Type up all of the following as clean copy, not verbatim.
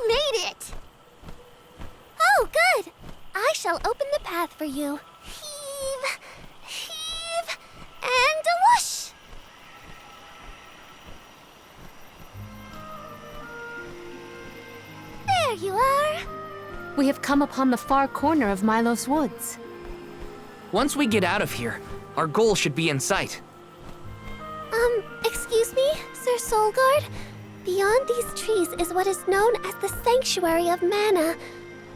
We made it! Oh, good! I shall open the path for you. Heave, heave, and a whoosh! There you are! We have come upon the far corner of Milos Woods. Once we get out of here, our goal should be in sight. Excuse me, Sir Solgard? Beyond these trees is what is known as the Sanctuary of Mana.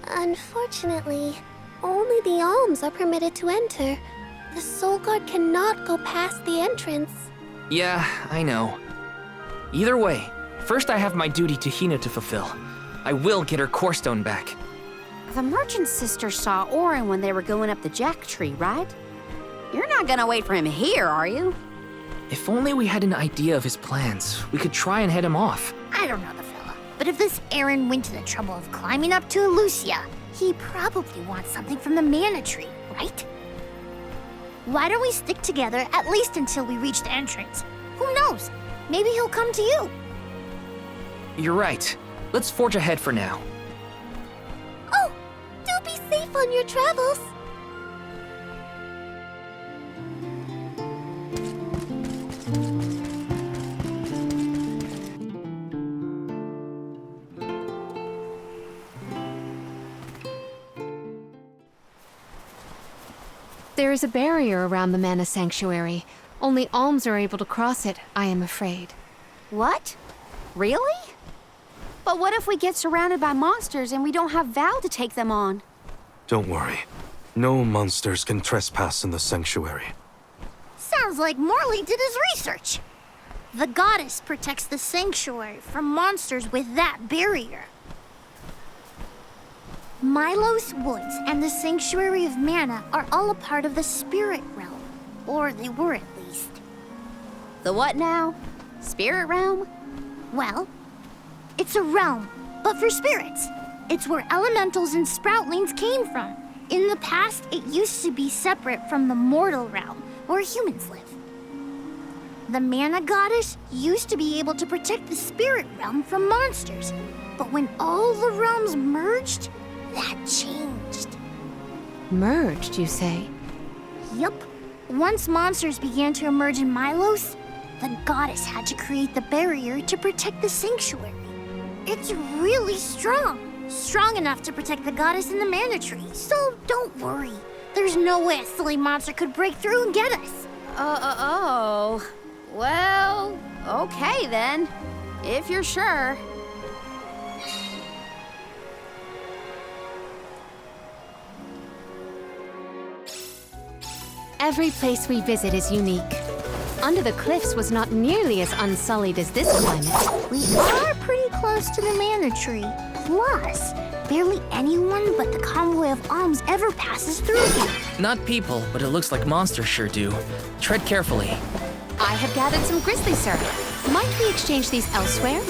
Unfortunately, only the alms are permitted to enter. The Solgard cannot go past the entrance. Yeah, I know. Either way, first I have my duty to Hina to fulfill. I will get her core stone back. The merchant sister saw Orin when they were going up the jack tree, right? You're not gonna wait for him here, are you? If only we had an idea of his plans, we could try and head him off. I don't know the fella, but if this Aaron went to the trouble of climbing up to Elucia, he probably wants something from the mana tree, right? Why don't we stick together at least until we reach the entrance? Who knows? Maybe he'll come to you. You're right. Let's forge ahead for now. Oh, do be safe on your travels. There is a barrier around the Mana Sanctuary. Only alms are able to cross it, I am afraid. What? Really? But what if we get surrounded by monsters and we don't have Val to take them on? Don't worry. No monsters can trespass in the sanctuary. Sounds like Morley did his research. The goddess protects the sanctuary from monsters with that barrier. Milos Woods and the Sanctuary of Mana are all a part of the spirit realm. Or they were at least. The what now? Spirit realm? Well, it's a realm, but for spirits. It's where elementals and sproutlings came from. In the past, it used to be separate from the mortal realm, where humans live. The Mana Goddess used to be able to protect the spirit realm from monsters. But when all the realms merged, that changed. Merged, you say? Yup. Once monsters began to emerge in Milos, the goddess had to create the barrier to protect the sanctuary. It's really strong. Strong enough to protect the goddess and the mana tree. So don't worry. There's no way a silly monster could break through and get us. Oh. Well, okay then. If you're sure. Every place we visit is unique. Under the cliffs was not nearly as unsullied as this climate. We are pretty close to the mana tree. Plus, barely anyone but the convoy of alms ever passes through here. Not people, but it looks like monsters sure do. Tread carefully. I have gathered some grizzly syrup. Might we exchange these elsewhere?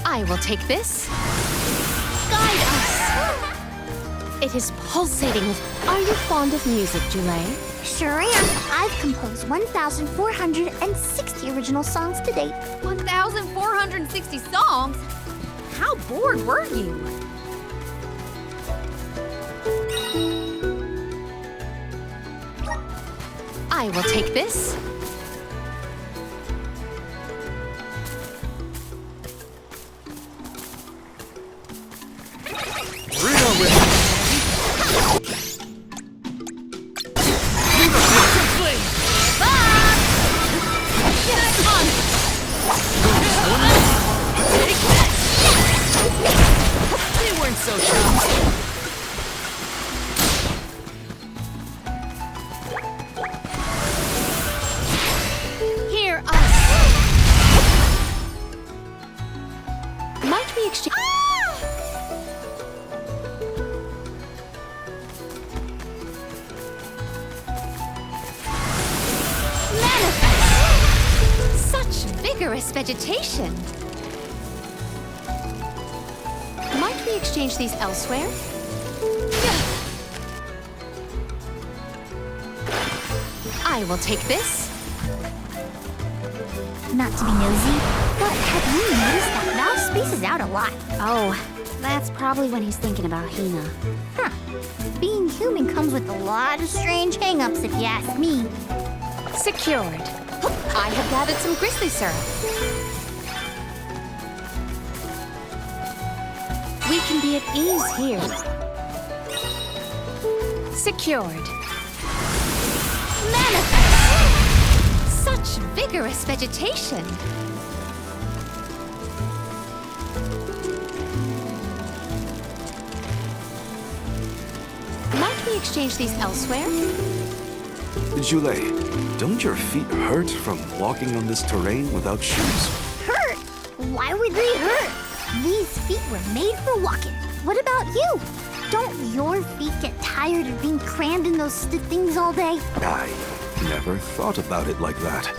I will take this. Guide us! It is pulsating with... Are you fond of music, Jule? Sure am. I've composed 1,460 original songs to date. 1,460 songs? How bored were you? I will take this. exchange? Such vigorous vegetation. Might we exchange these elsewhere? I will take this. Not to be nosy, but have you noticed that Val spaces out a lot? Oh, that's probably when he's thinking about Hina. Huh. Being human comes with a lot of strange hang-ups, if you ask me. Secured. I have gathered some grizzly syrup. We can be at ease here. Secured. Manifest! Such vigorous vegetation. Might we exchange these elsewhere? Jule, don't your feet hurt from walking on this terrain without shoes? Hurt? Why would they hurt? These feet were made for walking. What about you? Don't your feet get tired of being crammed in those stiff things all day? I never thought about it like that.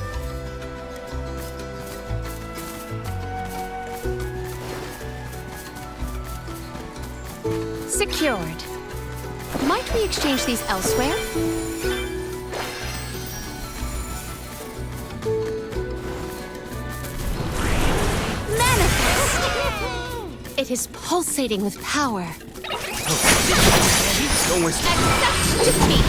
Secured. Might we exchange these elsewhere? Manifest! It is pulsating with power. Don't waste Accept defeat!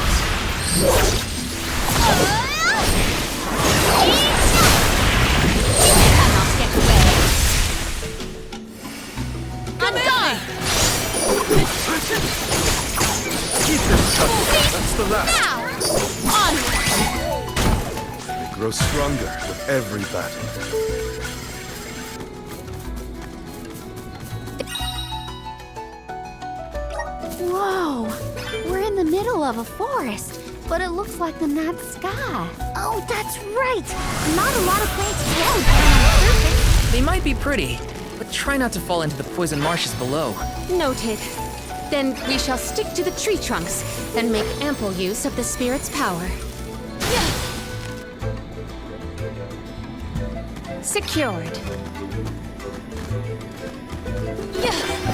You cannot get away! Undone! Keep this coming. That's the last. Now! Onward! Grow stronger with every battle. Whoa! We're in the middle of a forest, but it looks like the night sky. Oh, that's right. Not a lot of plants grow down on the surface. They might be pretty, but try not to fall into the poison marshes below. Noted. Then we shall stick to the tree trunks and make ample use of the spirit's power. Secured.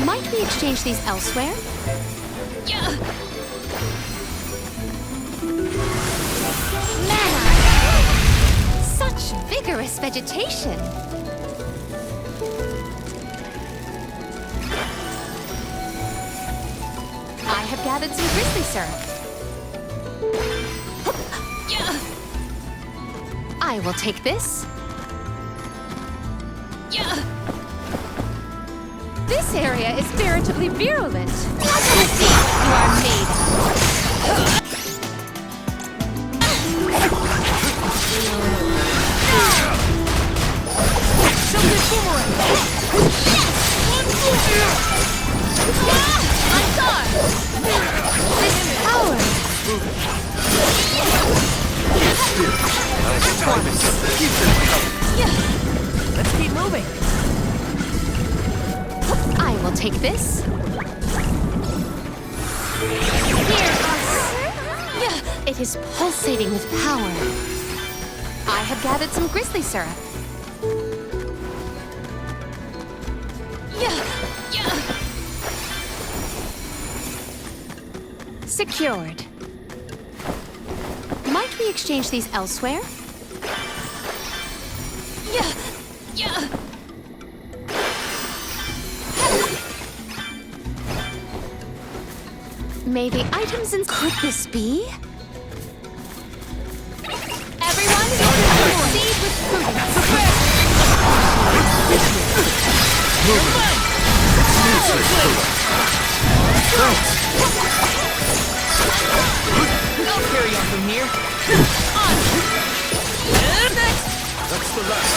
Might we exchange these elsewhere? Mana! Such vigorous vegetation! I have gathered some grizzly syrup. I will take this. This area is veritably virulent. Let us see what you are made of. This power. Let's keep moving. I will take this. It is pulsating with power. I have gathered some grizzly syrup. Secured. Might we exchange these elsewhere? May the items in... Could this be? Everyone, proceed with I'll carry on from here. That's the last.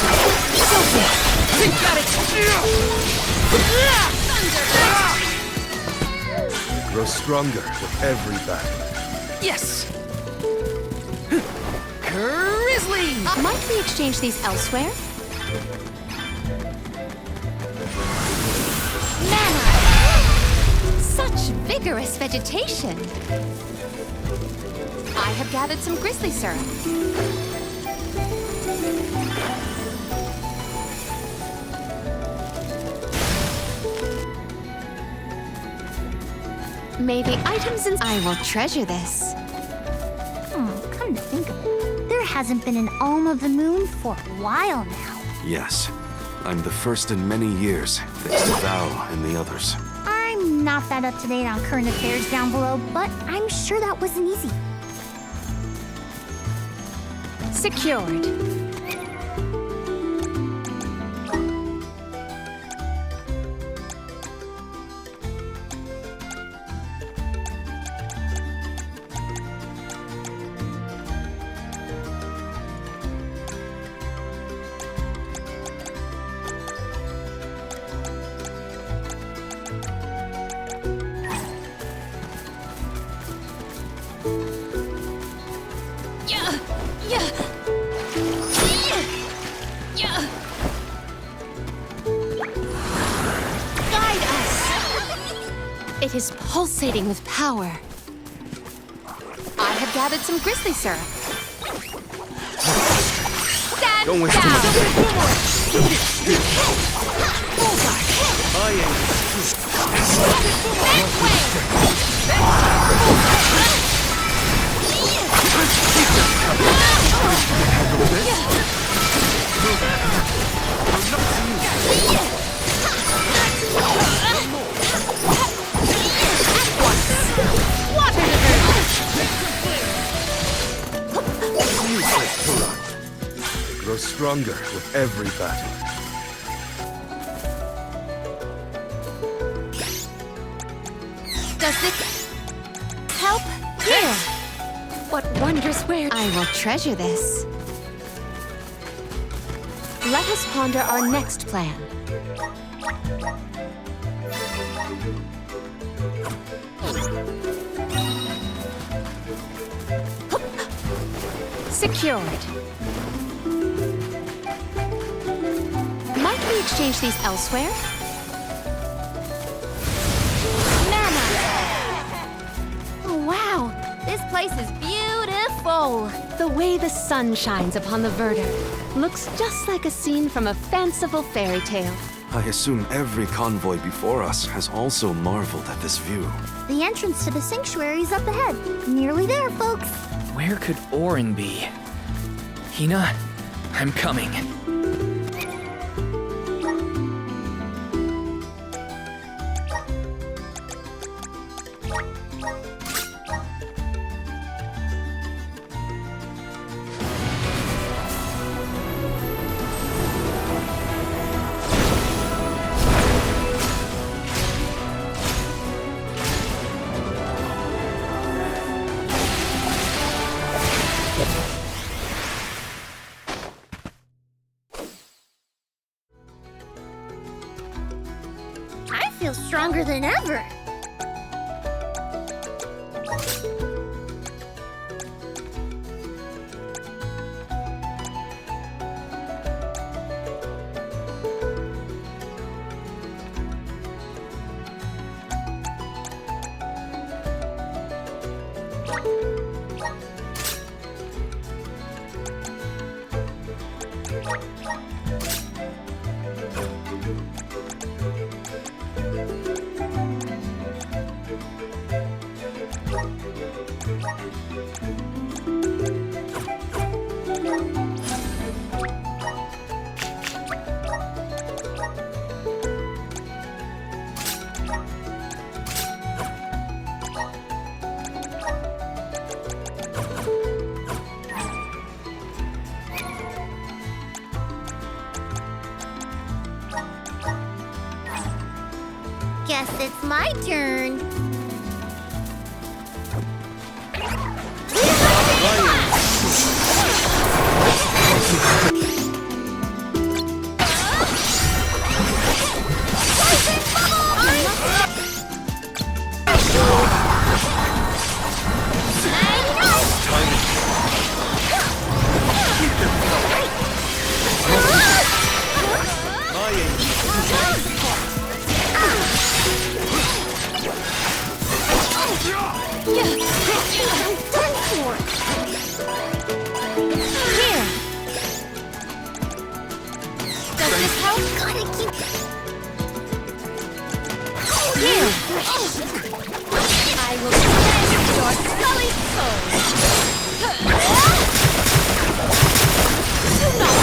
You got it. Grow stronger with every battle. Yes. Grizzly. Might we exchange these elsewhere? vigorous vegetation. I have gathered some grizzly syrup. May the items in... I will treasure this. Come to think of it, there hasn't been an Alm of the Moon for a while now. Yes. I'm the first in many years, thanks to Val and the others. I'm not that up to date on current affairs down below, but I'm sure that wasn't easy. Secured. Guide us! It is pulsating with power. I have gathered some grizzly syrup. Stand Don't waste down! Make way! Grow stronger with every battle. Does this help? Here! What wondrous wares... I will treasure this. Let us ponder our next plan. Secured. Might we exchange these elsewhere? Oh, wow! This place is beautiful! The way the sun shines upon the verdure looks just like a scene from a fanciful fairy tale. I assume every convoy before us has also marveled at this view. The entrance to the sanctuary is up ahead. Nearly there, folks. Where could Orin be? Hina, I'm coming. I feel stronger than ever. Guess it's my turn. Here! I will cleanse your sullied soul! Do not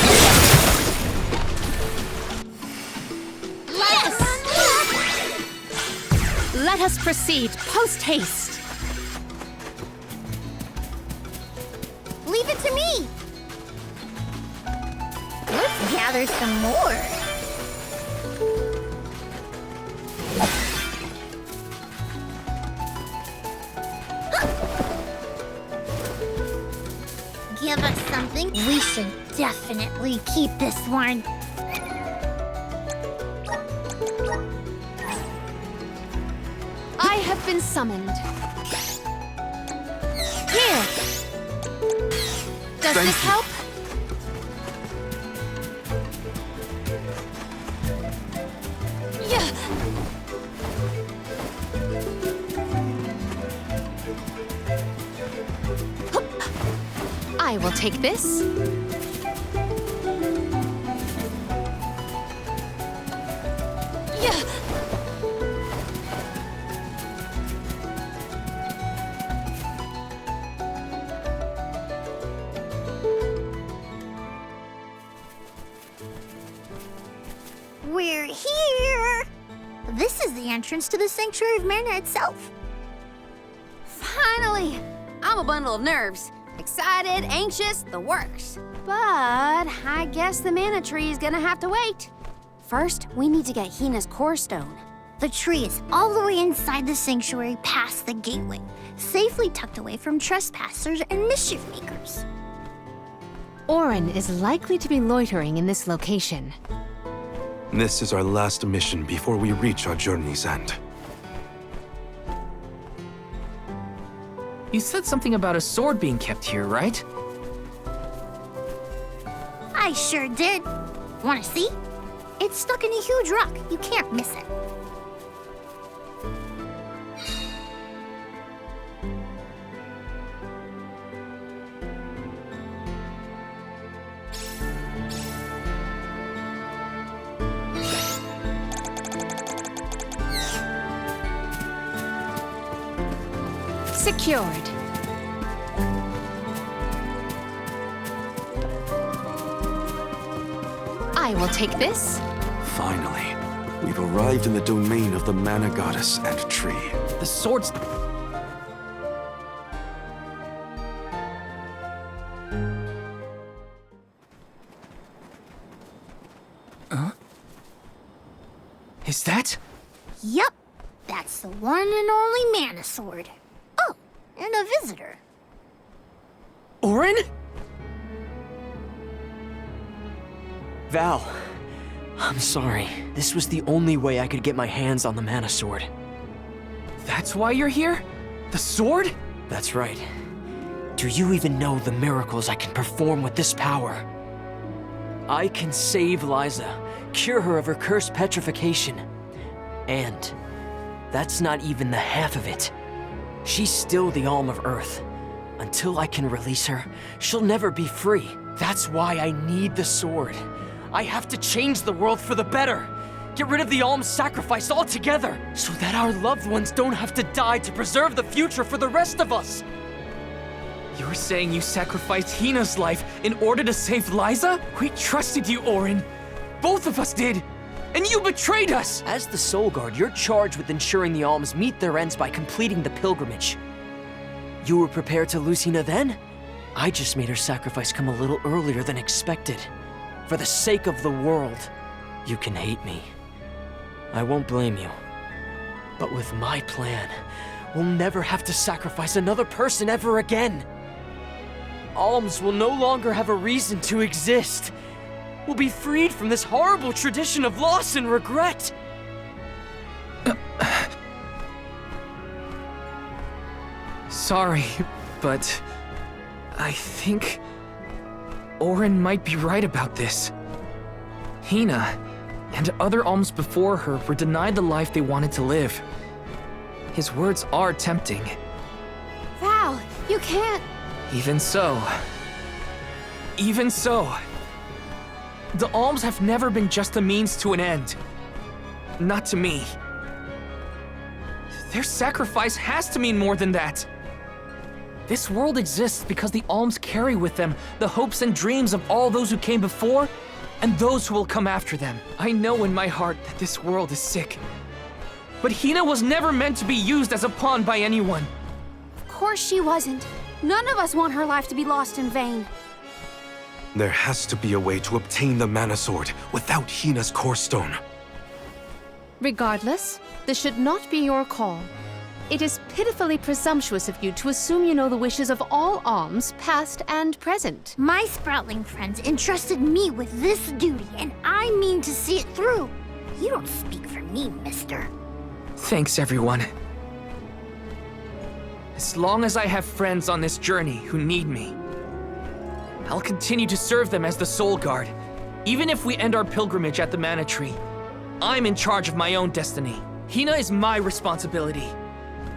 Let us proceed post-haste. Leave it to me. Let's gather some more. Give us something. We should definitely keep this one. I have been summoned. Here! Does Thank this you. help? Yeah. I will take this. Yeah. We're here. This is the entrance to the Sanctuary of Mana itself. Finally! I'm a bundle of nerves. Excited, anxious, the works. But I guess the mana tree is gonna have to wait. First, we need to get Hina's core stone. The tree is all the way inside the sanctuary past the gateway, safely tucked away from trespassers and mischief makers. Orin is likely to be loitering in this location. This is our last mission before we reach our journey's end. You said something about a sword being kept here, right? I sure did. Want to see? It's stuck in a huge rock. You can't miss it. Secured. I will take this. Finally, we've arrived in the domain of the Mana Goddess and tree. The sword's... Huh? Is that? Yup, that's the one and only Mana Sword. Oh, and a visitor. Orin? Val, I'm sorry. This was the only way I could get my hands on the Mana Sword. That's why you're here? The sword? That's right. Do you even know the miracles I can perform with this power? I can save Liza, cure her of her cursed petrification. And that's not even the half of it. She's still the Alm of Earth. Until I can release her, she'll never be free. That's why I need the sword. I have to change the world for the better. Get rid of the Alm's sacrifice altogether, so that our loved ones don't have to die to preserve the future for the rest of us. You're saying you sacrificed Hina's life in order to save Liza? We trusted you, Orin. Both of us did. And you betrayed us! As the Soul Guard, you're charged with ensuring the Alms meet their ends by completing the pilgrimage. You were prepared to lose Hina then? I just made her sacrifice come a little earlier than expected. For the sake of the world, you can hate me. I won't blame you. But with my plan, we'll never have to sacrifice another person ever again. Alms will no longer have a reason to exist. We'll be freed from this horrible tradition of loss and regret. Sorry, but I think Orin might be right about this. Hina and other alms before her were denied the life they wanted to live. His words are tempting. Val, you can't. Even so, the alms have never been just a means to an end. Not to me. Their sacrifice has to mean more than that. This world exists because the Alms carry with them the hopes and dreams of all those who came before and those who will come after them. I know in my heart that this world is sick. But Hina was never meant to be used as a pawn by anyone. Of course she wasn't. None of us want her life to be lost in vain. There has to be a way to obtain the Mana Sword without Hina's Core Stone. Regardless, this should not be your call. It is pitifully presumptuous of you to assume you know the wishes of all Alms, past and present. My Sproutling friends entrusted me with this duty, and I mean to see it through. You don't speak for me, mister. Thanks, everyone. As long as I have friends on this journey who need me, I'll continue to serve them as the Soul Guard. Even if we end our pilgrimage at the Mana Tree, I'm in charge of my own destiny. Hina is my responsibility.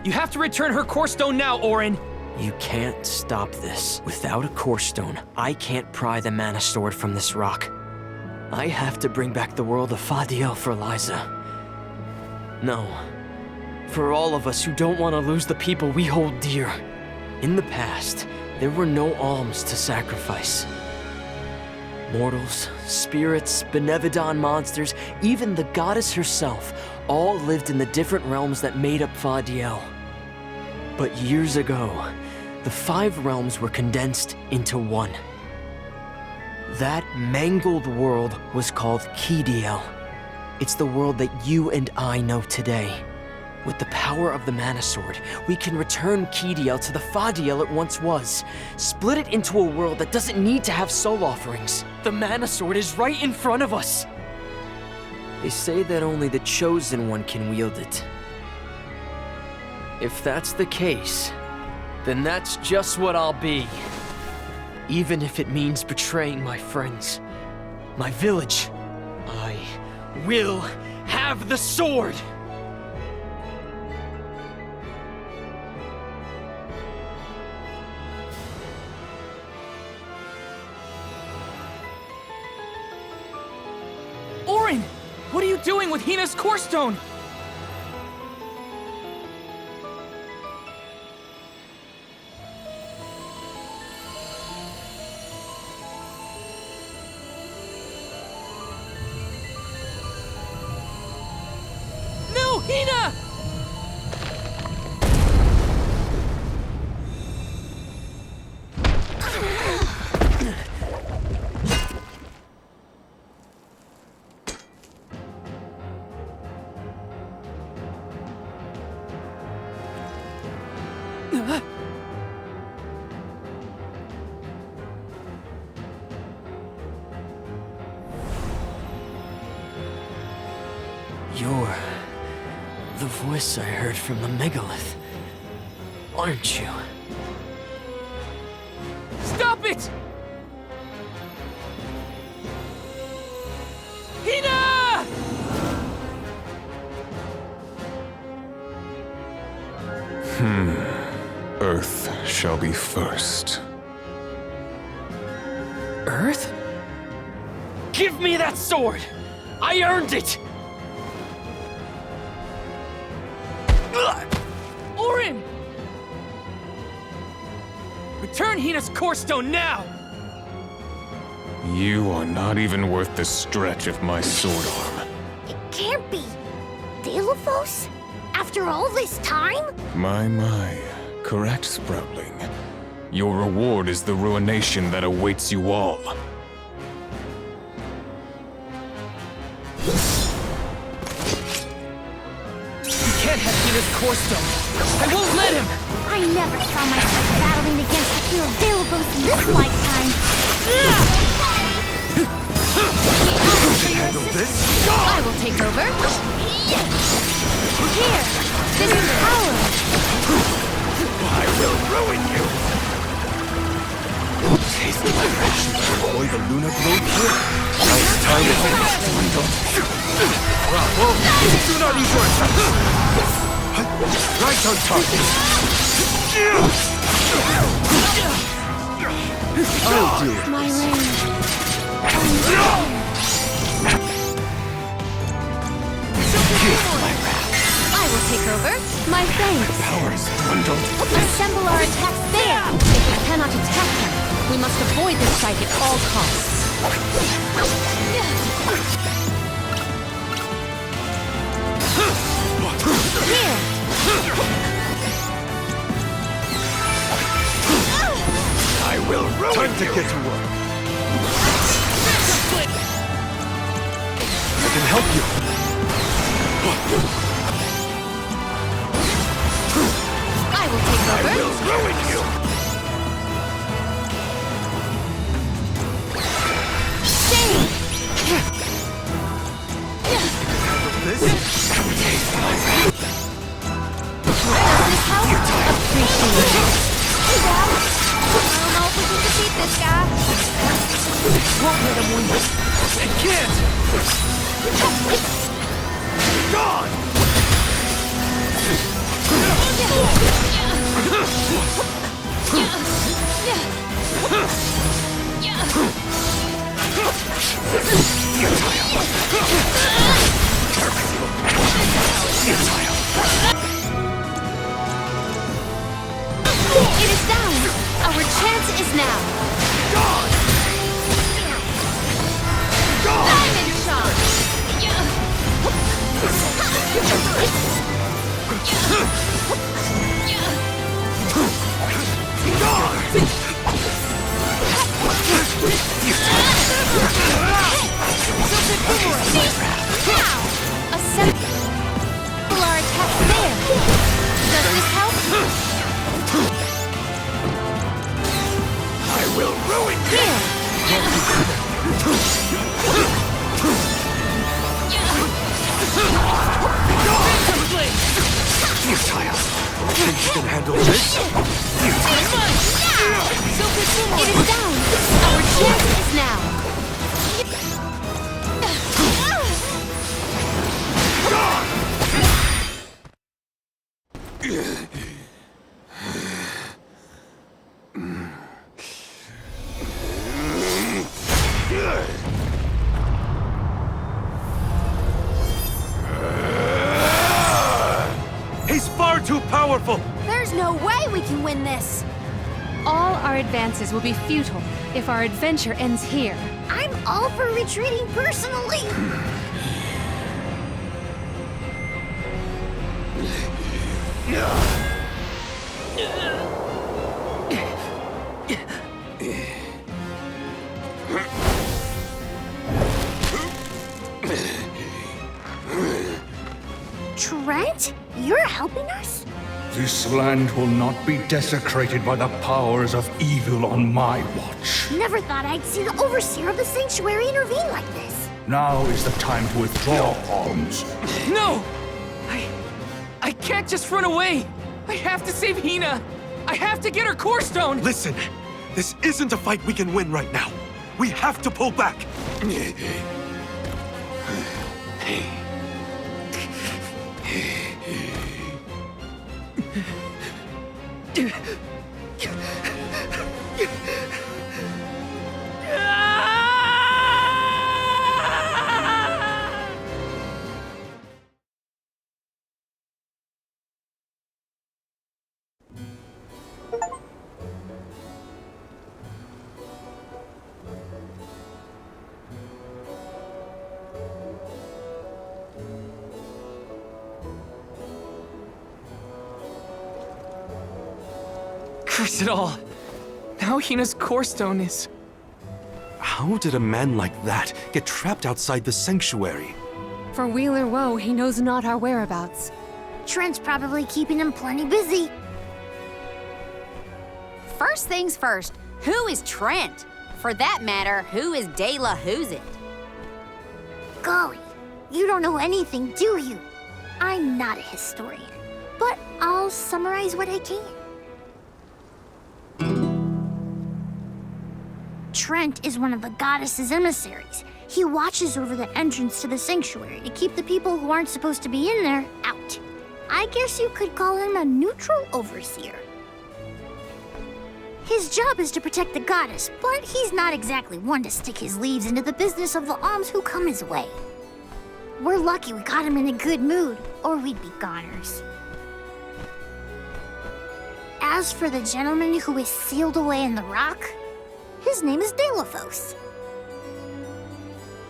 You have to return her Core Stone now, Auron! You can't stop this. Without a Core Stone, I can't pry the Mana Sword from this rock. I have to bring back the world of Fadiel for Liza. No. For all of us who don't want to lose the people we hold dear. In the past, there were no alms to sacrifice. Mortals, spirits, Benevodon monsters, even the goddess herself, all lived in the different realms that made up Fadiel. But years ago, the 5 realms were condensed into one. That mangled world was called Kidiel. It's the world that you and I know today. With the power of the Mana Sword, we can return Kidiel to the Fadiel it once was. Split it into a world that doesn't need to have soul offerings. The Mana Sword is right in front of us. They say that only the Chosen One can wield it. If that's the case, then that's just what I'll be. Even if it means betraying my friends, my village, I will have the sword! Auron! What are you doing with Hina's Core Stone? No, Hina! You're the voice I heard from the megalith, aren't you? Stop it! Hina! Earth shall be first. Earth? Give me that sword! I earned it! Auron! Return Hina's Core Stone now! You are not even worth the stretch of my sword arm. It can't be. Delophos? After all this time? My. Correct, Sproutling. Your reward is the ruination that awaits you all. You can't have Hina's Core Stone! I won't let him! I never saw myself battling against the hero Delophos in this lifetime. Handle this? I will take over. Here, this is power. I will ruin you! Taste my wrath. Avoid the Luna Globe here. Nice time is it. Bravo! Do not lose your attack! Right on target! I'll do it. My range. Taste my wrath. I will take over. My thanks. Powers dwindled. Assemble our attacks there! If we cannot attack them, we must avoid this site at all costs. Here! I will ruin Time to get to work. I can help you. I will take over. I will ruin you. This? Does this help? Appreciate it. Hey, Dad. I don't know if we can defeat this guy. Won't let him win. I can't. Gone. It is down. Our chance is now. Diamond shot. Assemble our attack there. Does this help? I will ruin you. Here. Futile. Think you can handle this? It is down. Our chance is now. He's far too powerful. There's no way we can win this. All our advances will be futile if our adventure ends here. I'm all for retreating personally. Trent, you're helping us? This land will not be desecrated by the powers of evil on my watch. Never thought I'd see the overseer of the sanctuary intervene like this. Now is the time to withdraw, Alms. No! I can't just run away! I have to save Hina! I have to get her core stone! Listen, this isn't a fight we can win right now. We have to pull back. Curse it all! Now Hina's core stone is... How did a man like that get trapped outside the sanctuary? For Wheeler Woe, he knows not our whereabouts. Trent's probably keeping him plenty busy. First things first, who is Trent? For that matter, who is De La Who's It? Golly, you don't know anything, do you? I'm not a historian, but I'll summarize what I can. Trent is one of the goddess's emissaries. He watches over the entrance to the sanctuary to keep the people who aren't supposed to be in there out. I guess you could call him a neutral overseer. His job is to protect the goddess, but he's not exactly one to stick his leaves into the business of the alms who come his way. We're lucky we got him in a good mood, or we'd be goners. As for the gentleman who is sealed away in the rock, his name is Deilophos.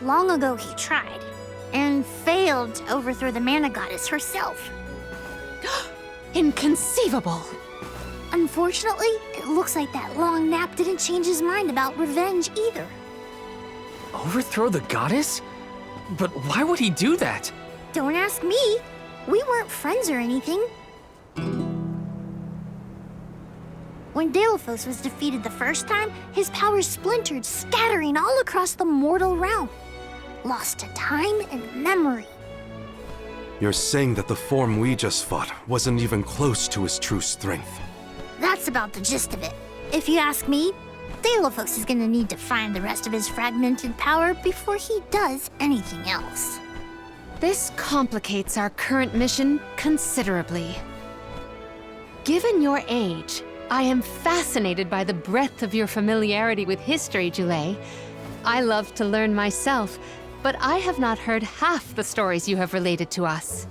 Long ago he tried, and failed to overthrow the mana goddess herself. Inconceivable! Unfortunately, it looks like that long nap didn't change his mind about revenge either. Overthrow the goddess? But why would he do that? Don't ask me. We weren't friends or anything. When Deilophos was defeated the first time, his powers splintered, scattering all across the mortal realm. Lost to time and memory. You're saying that the form we just fought wasn't even close to his true strength. That's about the gist of it. If you ask me, Deilophos is gonna need to find the rest of his fragmented power before he does anything else. This complicates our current mission considerably. Given your age, I am fascinated by the breadth of your familiarity with history, Jule. I love to learn myself, but I have not heard half the stories you have related to us.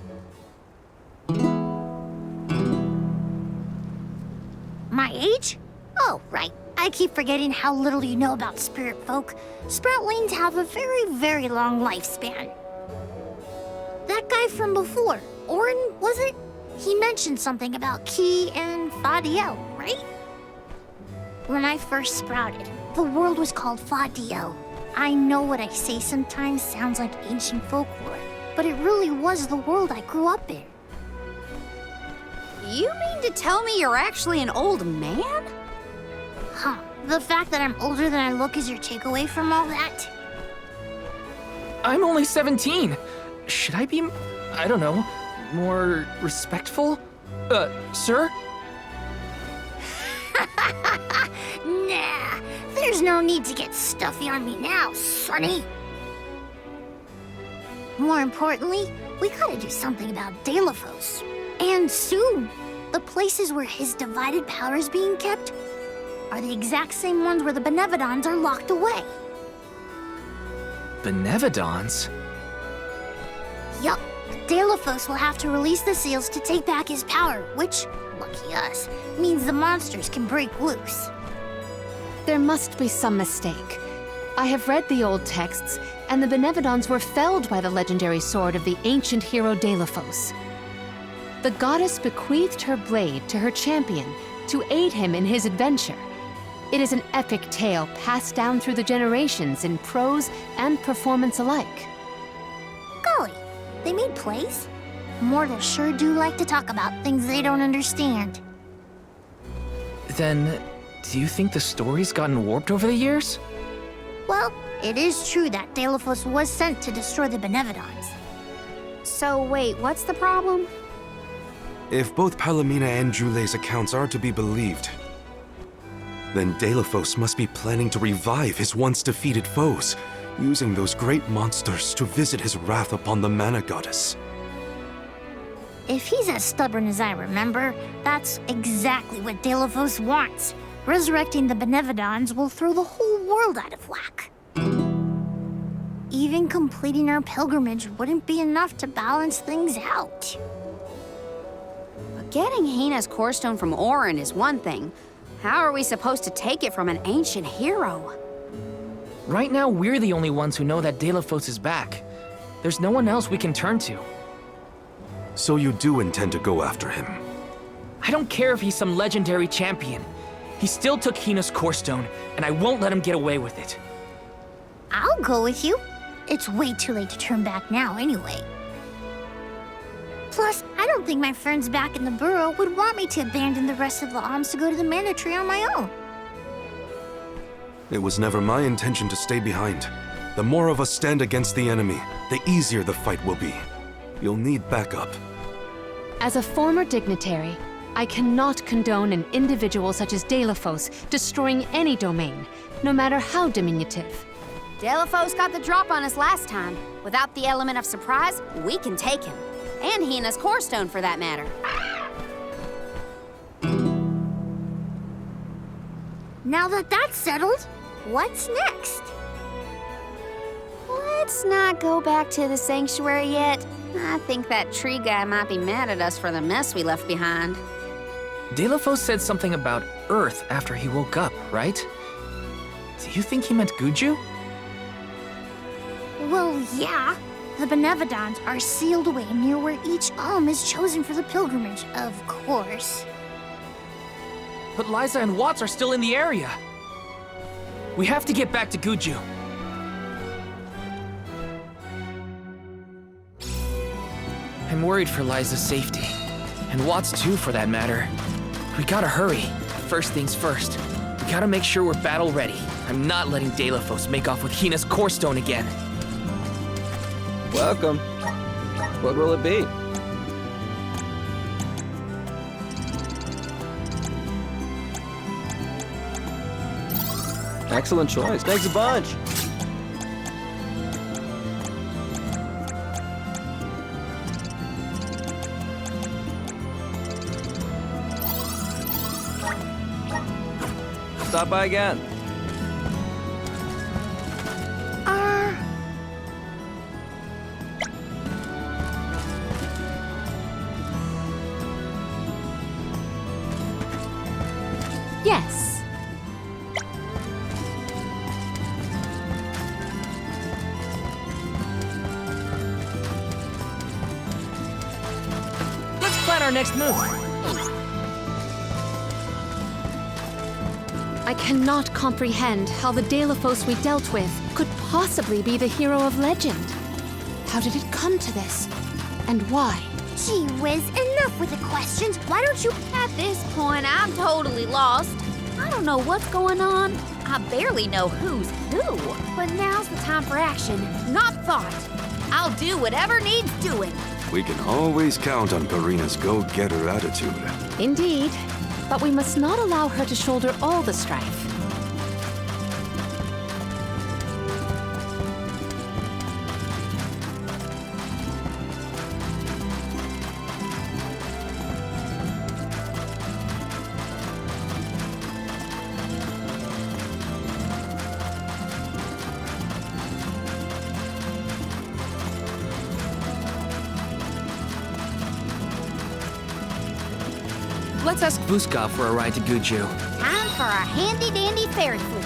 My age? Oh, right. I keep forgetting how little you know about spirit folk. Sproutlings have a very, very long lifespan. That guy from before, Orin, was it? He mentioned something about Ki and Fadiel, right? When I first sprouted, the world was called Fadiel. I know what I say sometimes sounds like ancient folklore, but it really was the world I grew up in. You mean to tell me you're actually an old man? Huh. The fact that I'm older than I look is your takeaway from all that? I'm only 17. Should I be, I don't know, more respectful? Sir? Nah, there's no need to get stuffy on me now, sonny. More importantly, we gotta do something about Deilophos. And soon. The places where his divided power is being kept are the exact same ones where the Benevodons are locked away. Benevodons? Yup. Deilophos will have to release the seals to take back his power, which, lucky us, means the monsters can break loose. There must be some mistake. I have read the old texts, and the Benevodons were felled by the legendary sword of the ancient hero Deilophos. The goddess bequeathed her blade to her champion to aid him in his adventure. It is an epic tale passed down through the generations in prose and performance alike. Golly, they made plays? Mortals sure do like to talk about things they don't understand. Then, do you think the story's gotten warped over the years? Well, it is true that Deilophos was sent to destroy the Benevodons. So wait, what's the problem? If both Palomina and Jule's accounts are to be believed, then Deilophos must be planning to revive his once defeated foes, using those great monsters to visit his wrath upon the Mana Goddess. If he's as stubborn as I remember, that's exactly what Deilophos wants. Resurrecting the Benevodons will throw the whole world out of whack. Even completing our pilgrimage wouldn't be enough to balance things out. Getting Hina's core stone from Orin is one thing. How are we supposed to take it from an ancient hero? Right now, we're the only ones who know that Deilophos is back. There's no one else we can turn to. So you do intend to go after him? I don't care if he's some legendary champion. He still took Hina's core stone, and I won't let him get away with it. I'll go with you. It's way too late to turn back now anyway. Plus, I don't think my friends back in the burrow would want me to abandon the rest of the alms to go to the Mana Tree on my own. It was never my intention to stay behind. The more of us stand against the enemy, the easier the fight will be. You'll need backup. As a former dignitary, I cannot condone an individual such as Deilophos destroying any domain, no matter how diminutive. Deilophos got the drop on us last time. Without the element of surprise, we can take him. And Hina's core stone, for that matter. Now that that's settled, what's next? let's not go back to the sanctuary yet. I think that tree guy might be mad at us for the mess we left behind. Delafos said something about Earth after he woke up, right? Do you think he meant Guju? Well, yeah. The Benevodons are sealed away near where each alm is chosen for the pilgrimage, of course. But Liza and Watts are still in the area. We have to get back to Guju. I'm worried for Liza's safety. And Watts too, for that matter. We gotta hurry. First things first. We gotta make sure we're battle ready. I'm not letting Delafos make off with Hina's core stone again. Welcome. What will it be? Excellent choice. Thanks a bunch. Stop by again. Yes. Let's plan our next move. I cannot comprehend how the Delafos we dealt with could possibly be the hero of legend. How did it come to this? And why? Gee whiz, enough with the questions. Why don't you... At this point, I'm totally lost. I don't know what's going on. I barely know who's who. But now's the time for action, not thought. I'll do whatever needs doing. We can always count on Karina's go-getter attitude. Indeed. But we must not allow her to shoulder all the strife. Let's ask Vuskov for a ride to Guju. Time for a handy-dandy fairy fleet.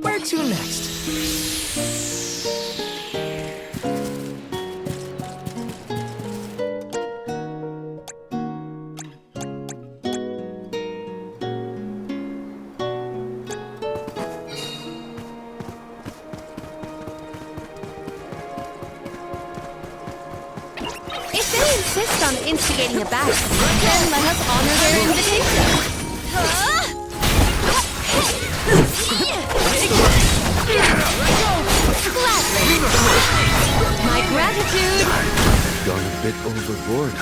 Where to next? insist on instigating a battle, then let us honor their invitation. Gladly. My gratitude. Gone a bit overboard.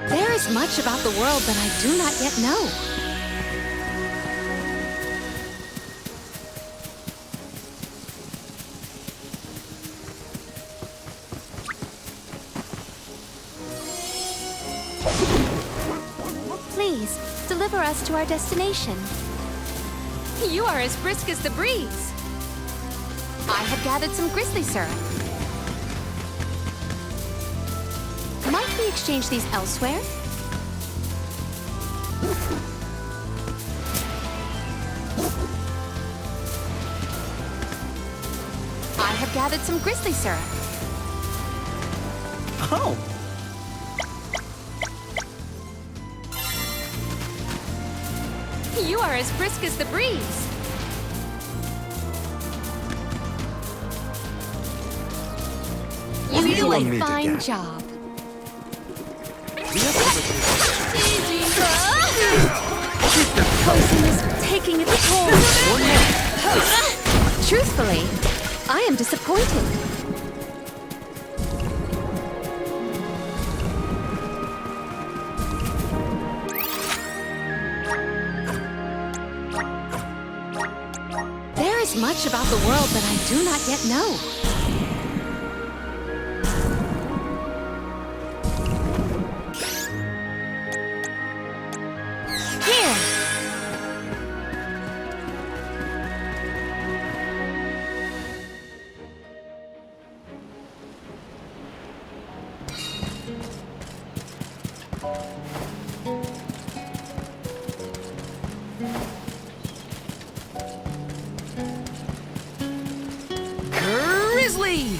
There is much about the world that I do not yet know. Please, deliver us to our destination. You are as brisk as the breeze. I have gathered some grizzly syrup. Might we exchange these elsewhere? I have gathered some grizzly syrup. Oh, You are as brisk as the breeze. You do want a me to fine get? job. Poison is taking its toll. Truthfully, I am disappointed. There is much about the world that I do not yet know. Here! Grizzly!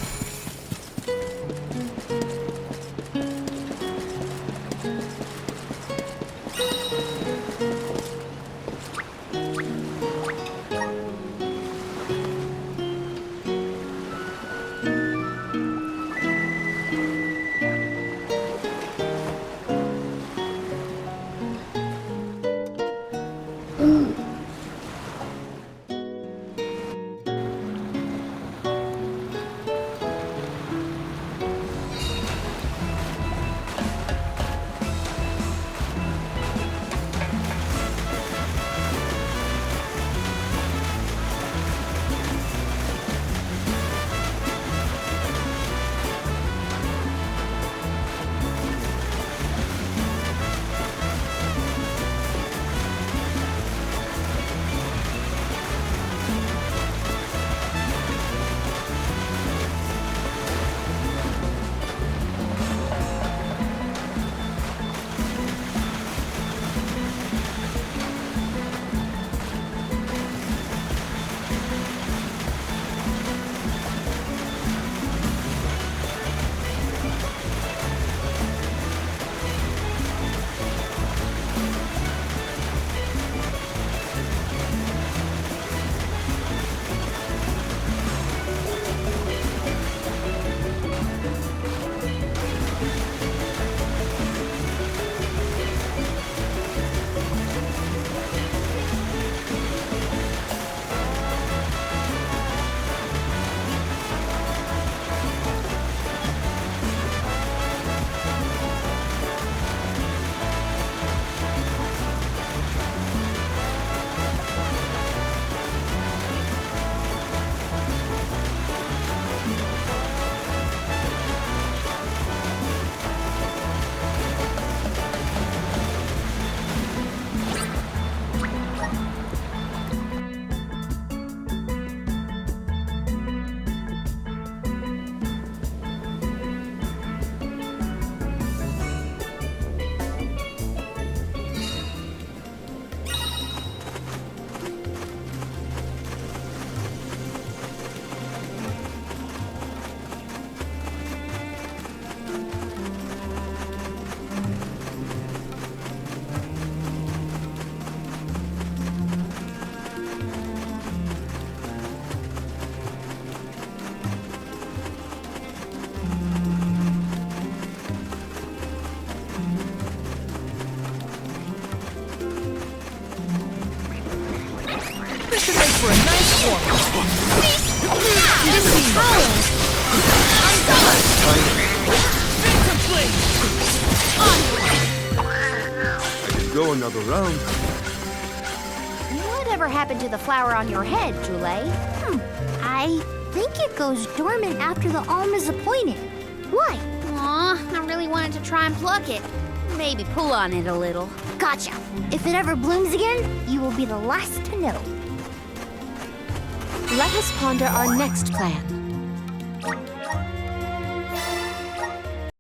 This should make for a nice warm-up. I could go another round. Whatever happened to the flower on your head, Jule? I think it goes dormant after the alm is appointed. Why? Aw, I really wanted to try and pluck it. Maybe pull on it a little. Gotcha. If it ever blooms again, you will be the last to know. Let us ponder our next plan.